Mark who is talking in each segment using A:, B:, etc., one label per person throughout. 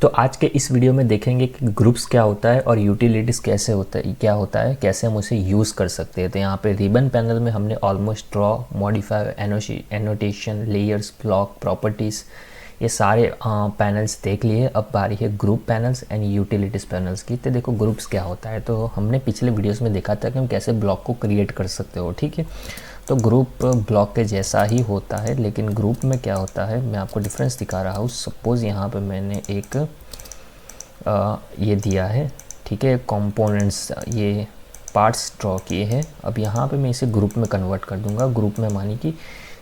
A: तो आज के इस वीडियो में देखेंगे कि ग्रुप्स क्या होता है और यूटिलिटीज़ कैसे होता है, क्या होता है, कैसे हम उसे यूज़ कर सकते हैं। तो यहाँ पे रिबन पैनल में हमने almost draw, modify, annotation, layers, block, properties, ये सारे पैनल्स देख लिए। अब बारी है group panels and utilities panels की। तो देखो ग्रुप्स क्या होता है, तो हमने पिछले वीडियोस में देखा था कि हम कैसे ब्लॉक को क्रिएट कर सकते हो, ठीक है। तो ग्रुप ब्लॉक के जैसा ही होता है, लेकिन ग्रुप में क्या होता है मैं आपको डिफरेंस दिखा रहा हूँ। सपोज़ यहाँ पे मैंने एक ये दिया है, ठीक है, कंपोनेंट्स, ये पार्ट्स ड्रॉ किए हैं। अब यहाँ पे मैं इसे ग्रुप में कन्वर्ट कर दूँगा। ग्रुप में मानी कि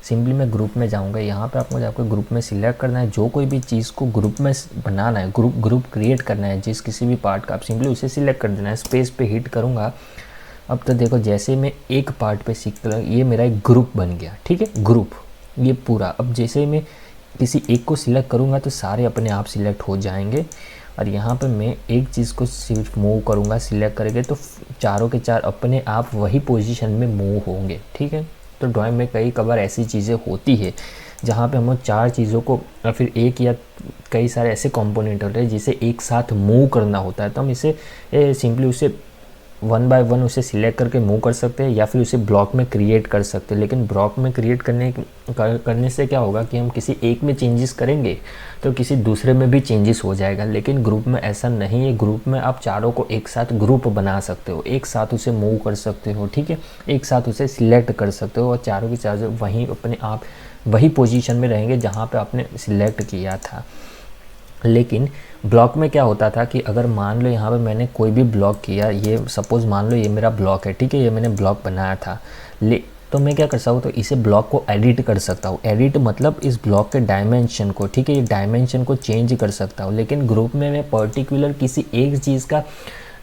A: सिंपली मैं ग्रुप में जाऊँगा, यहाँ पे आपको जाकर ग्रुप में सिलेक्ट करना है। जो कोई भी चीज़ को ग्रुप में बनाना है, ग्रुप क्रिएट करना है, जिस किसी भी पार्ट का, आप सिंपली उसे सिलेक्ट कर देना है। स्पेस पे हिट करूँगा। अब तो देखो जैसे मैं एक पार्ट पे ये मेरा एक ग्रुप बन गया, ठीक है, ग्रुप ये पूरा। अब जैसे मैं किसी एक को सिलेक्ट करूँगा तो सारे अपने आप सिलेक्ट हो जाएंगे। और यहाँ पे मैं एक चीज़ को सिर्फ मूव करूँगा, सिलेक्ट करेंगे तो चारों के चार अपने आप वही पोजीशन में मूव होंगे, ठीक है। तो ड्राइंग में कई कबार ऐसी चीज़ें होती है जहाँ पे हमें चार चीज़ों को या फिर एक या कई सारे ऐसे कंपोनेंट होते हैं जिसे एक साथ मूव करना होता है। तो हम इसे सिंपली उसे वन बाय वन उसे सिलेक्ट करके मूव कर सकते हैं या फिर उसे ब्लॉक में क्रिएट कर सकते हैं। लेकिन ब्लॉक में क्रिएट करने से क्या होगा कि हम किसी एक में चेंजेस करेंगे तो किसी दूसरे में भी चेंजेस हो जाएगा। लेकिन ग्रुप में ऐसा नहीं है। ग्रुप में आप चारों को एक साथ ग्रुप बना सकते हो, एक साथ उसे मूव कर सकते हो, ठीक है, एक साथ उसे सिलेक्ट कर सकते हो और चारों के चारों वहीं अपने आप वही पोजीशन में रहेंगे जहाँ पे आपने सिलेक्ट किया था। लेकिन ब्लॉक में क्या होता था कि अगर मान लो यहाँ पे मैंने कोई भी ब्लॉक किया, ये सपोज़ मान लो ये मेरा ब्लॉक है, ठीक है, ये मैंने ब्लॉक बनाया था, तो मैं क्या कर सकता हूँ, तो इसे ब्लॉक को एडिट कर सकता हूँ। एडिट मतलब इस ब्लॉक के डायमेंशन को, ठीक है, ये डायमेंशन को चेंज कर सकता हूँ। लेकिन ग्रुप में मैं पर्टिकुलर किसी एक चीज़ का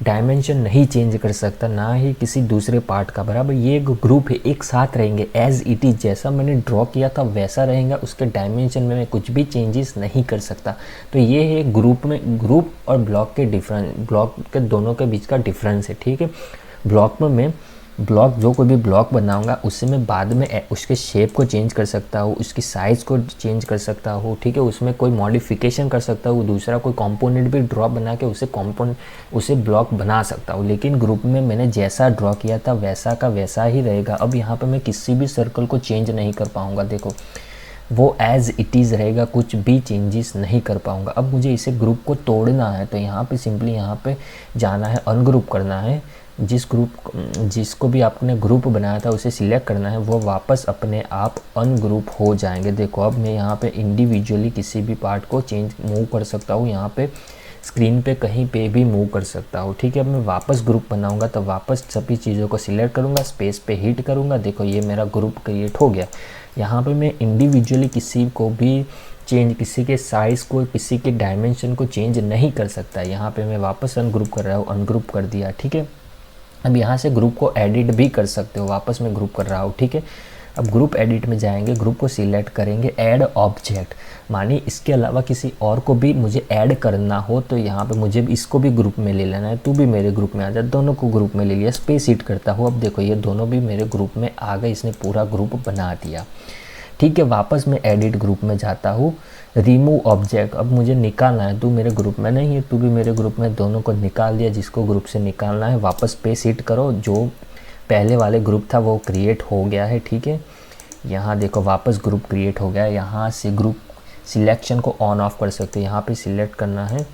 A: डायमेंशन नहीं चेंज कर सकता, ना ही किसी दूसरे पार्ट का। बराबर ये ग्रुप है, एक साथ रहेंगे एज इट इज़, जैसा मैंने ड्रॉ किया था वैसा रहेगा। उसके डायमेंशन में मैं कुछ भी चेंजेस नहीं कर सकता। तो ये है ग्रुप में, ग्रुप और ब्लॉक के डिफरेंस, ब्लॉक के दोनों के बीच का डिफरेंस है, ठीक है। ब्लॉक में मैं जो कोई भी ब्लॉक बनाऊंगा उससे मैं बाद में उसके शेप को चेंज कर सकता हूँ, उसकी साइज़ को चेंज कर सकता हूँ, ठीक है, उसमें कोई मॉडिफिकेशन कर सकता हूँ, दूसरा कोई कंपोनेंट भी ड्रॉ बना के उसे ब्लॉक बना सकता हूँ। लेकिन ग्रुप में मैंने जैसा ड्रॉ किया था वैसा का वैसा ही रहेगा। अब यहाँ पर मैं किसी भी सर्कल को चेंज नहीं कर पाऊँगा, देखो वो एज़ इट इज़ रहेगा, कुछ भी चेंजेस नहीं कर पाऊँगा। अब मुझे इसे ग्रुप को तोड़ना है तो यहाँ पे सिंपली यहाँ पे जाना है, अनग्रुप करना है। जिसको भी आपने ग्रुप बनाया था उसे सिलेक्ट करना है, वो वापस अपने आप अनग्रुप हो जाएंगे। देखो अब मैं यहाँ पे इंडिविजुअली किसी भी पार्ट को मूव कर सकता हूँ, यहाँ पे स्क्रीन पे कहीं पे भी मूव कर सकता हूँ, ठीक है। अब मैं वापस ग्रुप बनाऊंगा तो वापस सभी चीज़ों को सिलेक्ट करूँगा, स्पेस पे हिट करूँगा, देखो ये मेरा ग्रुप क्रिएट हो गया। यहाँ पे मैं इंडिविजुअली किसी को भी किसी के साइज़ को, किसी के डायमेंशन को चेंज नहीं कर सकता। यहाँ पे मैं वापस अनग्रुप कर रहा हूँ, अनग्रुप कर दिया, ठीक है। अब यहाँ से ग्रुप को एडिट भी कर सकते हो, वापस मैं ग्रुप कर रहा हूँ, ठीक है। अब ग्रुप एडिट में जाएंगे, ग्रुप को सिलेक्ट करेंगे, ऐड ऑब्जेक्ट, मानी इसके अलावा किसी और को भी मुझे ऐड करना हो तो यहाँ पे मुझे इसको भी ग्रुप में ले लेना है। तू भी मेरे ग्रुप में आ जा, दोनों को ग्रुप में ले लिया, स्पेस हिट करता हूँ। अब देखो ये दोनों भी मेरे ग्रुप में आ गए, इसने पूरा ग्रुप बना दिया, ठीक है। वापस मैं एडिट ग्रुप में जाता हूँ, रिमूव ऑब्जेक्ट, अब मुझे निकालना है, तू मेरे ग्रुप में नहीं है, तू भी मेरे ग्रुप में, दोनों को निकाल दिया। जिसको ग्रुप से निकालना है वापस पे हिट करो, जो पहले वाले ग्रुप था वो क्रिएट हो गया है, ठीक है। यहाँ देखो वापस ग्रुप क्रिएट हो गया है। यहाँ से ग्रुप सिलेक्शन को ऑन ऑफ कर सकते हैं, यहाँ पे सिलेक्ट करना है,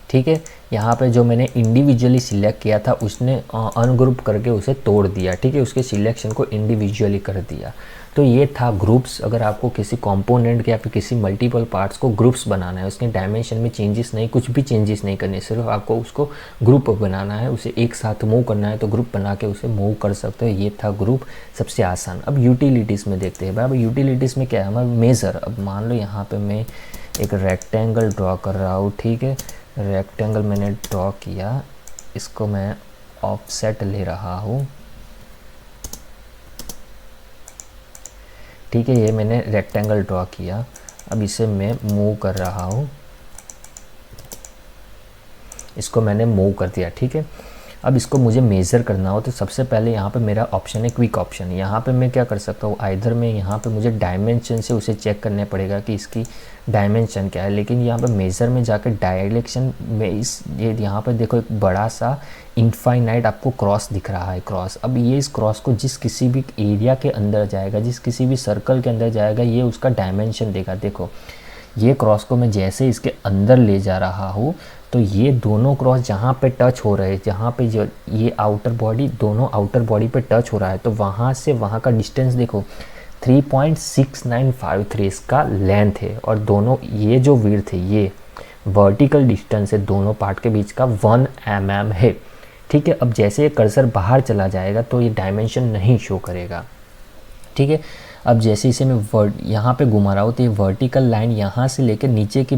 A: ठीक है। यहाँ पे जो मैंने इंडिविजुअली सिलेक्ट किया था उसने अनग्रुप करके उसे तोड़ दिया, ठीक है, उसके सिलेक्शन को इंडिविजुअली कर दिया। तो ये था ग्रुप्स। अगर आपको किसी कंपोनेंट या फिर किसी मल्टीपल पार्ट्स को ग्रुप्स बनाना है, उसके डायमेंशन में चेंजेस नहीं, कुछ भी चेंजेस नहीं करने, सिर्फ आपको उसको ग्रुप बनाना है, उसे एक साथ मूव करना है तो ग्रुप बना के उसे मूव कर सकते हो। ये था ग्रुप, सबसे आसान। अब यूटिलिटीज़ में देखते हैं। अब यूटिलिटीज़ में क्या है, हमारा मेज़र। अब मान लो यहाँ पर मैं एक रेक्टेंगल ड्रॉ कर रहा हूँ, ठीक है, रेक्टेंगल मैंने ड्रॉ किया, इसको मैं ऑफसेट ले रहा हूँ, ठीक है। ये मैंने रेक्टेंगल ड्रॉ किया, अब इसे मैं मूव कर रहा हूँ, इसको मैंने मूव कर दिया, ठीक है। अब इसको मुझे मेज़र करना हो तो सबसे पहले यहाँ पे मेरा ऑप्शन है क्विक ऑप्शन। यहाँ पे मैं क्या कर सकता हूँ, आइदर में यहाँ पे मुझे डायमेंशन से उसे चेक करना पड़ेगा कि इसकी डायमेंशन क्या है, लेकिन यहाँ पे मेज़र में जाकर डायरेक्शन में इस ये यहाँ पे देखो एक बड़ा सा इनफाइनाइट आपको क्रॉस दिख रहा है, क्रॉस। अब ये इस क्रॉस को जिस किसी भी एरिया के अंदर जाएगा, जिस किसी भी सर्कल के अंदर जाएगा, ये उसका डायमेंशन देगा। देखो ये क्रॉस को मैं जैसे इसके अंदर ले जा रहा हूँ तो ये दोनों क्रॉस जहाँ पे टच हो रहे हैं, जहाँ पे जो ये आउटर बॉडी दोनों आउटर बॉडी पे टच हो रहा है, तो वहाँ से वहाँ का डिस्टेंस देखो 3.6953 इसका लेंथ है, और दोनों ये जो विड्थ है ये वर्टिकल डिस्टेंस है दोनों पार्ट के बीच का 1 mm है। ठीक है, अब जैसे ये कर्सर बाहर चला जाएगा तो ये डायमेंशन नहीं शो करेगा। ठीक है, अब जैसे इसे मैं यहाँ पे घुमा रहा हूँ तो ये वर्टिकल लाइन यहाँ से लेकर नीचे की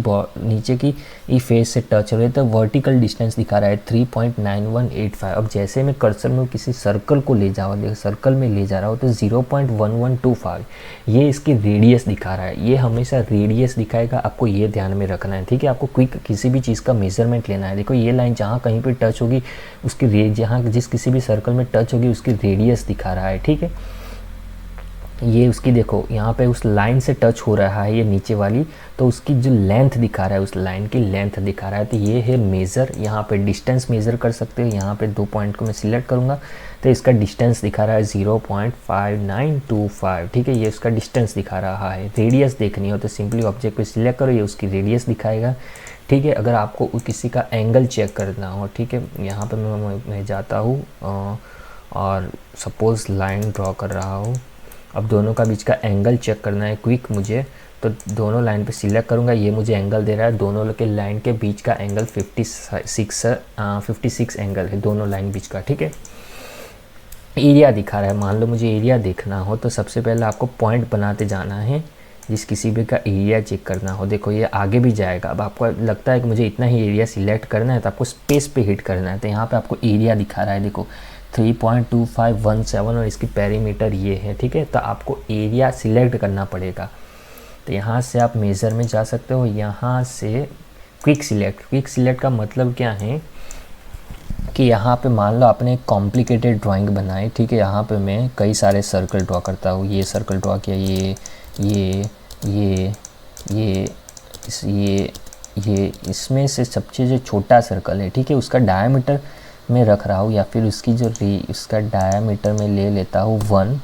A: फेस से टच हो रही है, तो वर्टिकल डिस्टेंस दिखा रहा है 3.9185। अब जैसे मैं कर्सर में किसी सर्कल को ले जाऊँ, देखो सर्कल में ले जा रहा हूँ तो 0.1125 ये इसकी रेडियस दिखा रहा है। ये हमेशा रेडियस दिखाएगा, आपको ये ध्यान में रखना है। ठीक है, आपको क्विक किसी भी चीज़ का मेजरमेंट लेना है। देखो ये लाइन जहाँ कहीं पर टच होगी उसकी जहाँ जिस किसी भी सर्कल में टच होगी उसकी रेडियस दिखा रहा है। ठीक है, ये उसकी देखो यहाँ पे उस लाइन से टच हो रहा है ये नीचे वाली, तो उसकी जो लेंथ दिखा रहा है, उस लाइन की लेंथ दिखा रहा है। तो ये है मेज़र। यहाँ पे डिस्टेंस मेज़र कर सकते हो। यहाँ पे 2 पॉइंट को मैं सिलेक्ट करूँगा तो इसका डिस्टेंस दिखा रहा है 0.5925। ठीक है, ये उसका डिस्टेंस दिखा रहा है। रेडियस देखनी हो तो सिंपली ऑब्जेक्ट पे सिलेक्ट करो, ये उसकी रेडियस दिखाएगा। ठीक है, अगर आपको किसी का एंगल चेक करना हो, ठीक है, यहाँ पर मैं जाता हूँ और सपोज़ लाइन ड्रॉ कर रहा हूँ। अब दोनों का बीच का एंगल चेक करना है क्विक मुझे, तो दोनों लाइन पे सिलेक्ट करूँगा। ये मुझे एंगल दे रहा है, दोनों के लाइन के बीच का एंगल 56 एंगल है दोनों लाइन बीच का। ठीक है, एरिया दिखा रहा है। मान लो मुझे एरिया देखना हो तो सबसे पहले आपको पॉइंट बनाते जाना है, जिस किसी भी का एरिया चेक करना हो। देखो ये आगे भी जाएगा। अब आपको लगता है कि मुझे इतना ही एरिया सिलेक्ट करना है तो आपको स्पेस पे हिट करना है, तो यहाँ पे आपको एरिया दिखा रहा है। देखो 3.2517 और इसकी पेरीमीटर ये है। ठीक है, तो आपको एरिया सिलेक्ट करना पड़ेगा। तो यहाँ से आप मेज़र में जा सकते हो, यहाँ से क्विक सिलेक्ट का मतलब क्या है कि यहाँ पे मान लो आपने एक कॉम्प्लिकेटेड ड्राइंग बनाई। ठीक है, यहाँ पे मैं कई सारे सर्कल ड्रॉ करता हूँ। ये सर्कल ड्रॉ किया, ये इसमें से सबसे जो छोटा सर्कल है, ठीक है, उसका डायमीटर मैं रख रहा हूँ, या फिर उसकी जो उसका डायमीटर मैं ले लेता हूँ 1।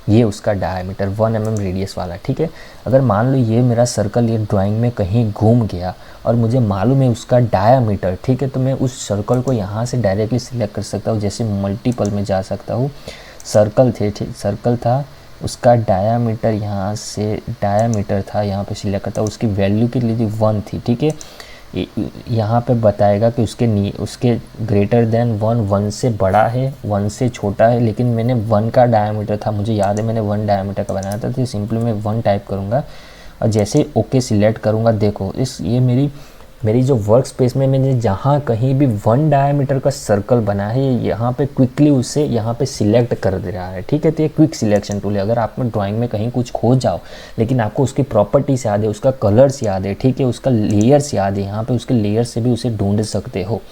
A: ये उसका डायमीटर 1 mm रेडियस वाला। ठीक है, अगर मान लो ये मेरा सर्कल ये ड्राइंग में कहीं घूम गया और मुझे मालूम है उसका डायमीटर, ठीक है, तो मैं उस सर्कल को यहाँ से डायरेक्टली सिलेक्ट कर सकता हूँ। जैसे मल्टीपल में जा सकता हूँ, सर्कल था, उसका डायमीटर यहाँ से डायमीटर था, यहाँ पे सिलेक्ट करता हूँ। उसकी वैल्यू कितनी थी, 1 थी। ठीक है, यहाँ पे बताएगा कि उसके ग्रेटर देन 1 से बड़ा है, 1 से छोटा है, लेकिन मैंने 1 का डायमीटर था, मुझे याद है मैंने 1 डायमीटर का बनाया था, तो सिंपली मैं 1 टाइप करूँगा और जैसे ओके सिलेक्ट करूँगा, देखो ये मेरी जो वर्क स्पेस में मैंने जहाँ कहीं भी 1 डायमीटर का सर्कल बना है, यहाँ पे क्विकली उसे यहाँ पे सिलेक्ट कर दे रहा है। ठीक है, तो ये क्विक सिलेक्शन टूल है। अगर आप में ड्राइंग में कहीं कुछ खो जाओ लेकिन आपको उसकी प्रॉपर्टीज याद है, उसका कलर्स याद है, ठीक है, उसका लेयर्स याद है, यहाँ पे उसके लेयर से भी उसे ढूंढ सकते हो।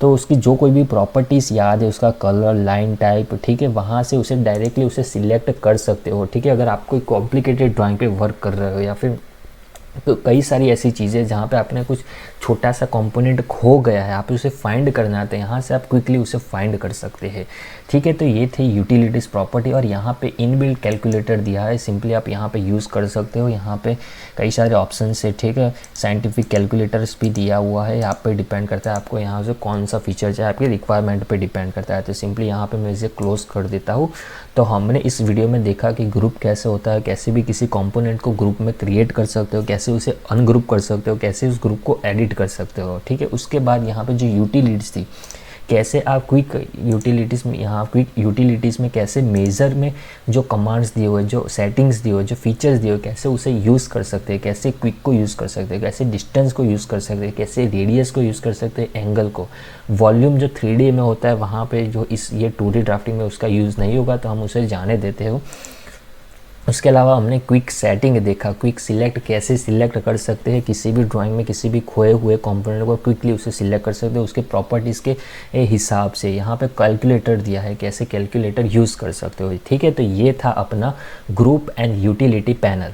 A: तो उसकी जो कोई भी प्रॉपर्टीज़ याद है, उसका कलर, लाइन टाइप, ठीक है, वहाँ से उसे डायरेक्टली उसे सिलेक्ट कर सकते हो। ठीक है, अगर आप कोई कॉम्प्लिकेटेड ड्राइंग पे वर्क कर रहे हो या फिर तो कई सारी ऐसी चीज़ें जहाँ पे आपने कुछ छोटा सा कंपोनेंट खो गया है, आप उसे फाइंड करना है, तो यहाँ से आप क्विकली उसे फाइंड कर सकते हैं। ठीक है, तो ये थे यूटिलिटीज़ प्रॉपर्टी, और यहाँ पे इनबिल्ट कैलकुलेटर दिया है, सिंपली आप यहाँ पे यूज़ कर सकते हो। यहाँ पे कई सारे ऑप्शन है। ठीक है, साइंटिफिक कैलकुलेटर्स भी दिया हुआ है, आप पे डिपेंड करता है आपको यहाँ से कौन सा फीचर चाहिए, आपकी रिक्वायरमेंट पे डिपेंड करता है। तो सिंपली यहाँ पे मैं इसे क्लोज कर देता हूँ। तो हमने इस वीडियो में देखा कि ग्रुप कैसे होता है, कैसे भी किसी कंपोनेंट को ग्रुप में क्रिएट कर सकते हो, कैसे उसे अनग्रुप कर सकते हो, कैसे उस ग्रुप को एडिट कर सकते हो। ठीक है, उसके बाद यहाँ पे जो यूटिलिटीज़ थी, कैसे आप क्विक यूटिलिटीज़ में कैसे मेज़र में जो कमांड्स दिए हुए, जो सेटिंग्स दिए हुए, जो फीचर्स दिए हुए, कैसे उसे यूज़ कर सकते हैं, कैसे क्विक को यूज़ कर सकते हैं, कैसे डिस्टेंस को यूज़ कर सकते हैं, कैसे रेडियस को यूज़ कर सकते हैं, एंगल को, वॉल्यूम जो 3D में होता है वहाँ पे जो ये 2D ड्राफ्टिंग में उसका यूज़ नहीं होगा, तो हम उसे जाने देते हो। उसके अलावा हमने क्विक सेटिंग देखा, क्विक सिलेक्ट कैसे सिलेक्ट कर सकते हैं किसी भी ड्राइंग में किसी भी खोए हुए कंपोनेंट को क्विकली उसे सिलेक्ट कर सकते हैं उसके प्रॉपर्टीज़ के हिसाब से। यहाँ पे कैलकुलेटर दिया है, कैसे कैलकुलेटर यूज़ कर सकते हो। ठीक है, तो ये था अपना ग्रुप एंड यूटिलिटी पैनल।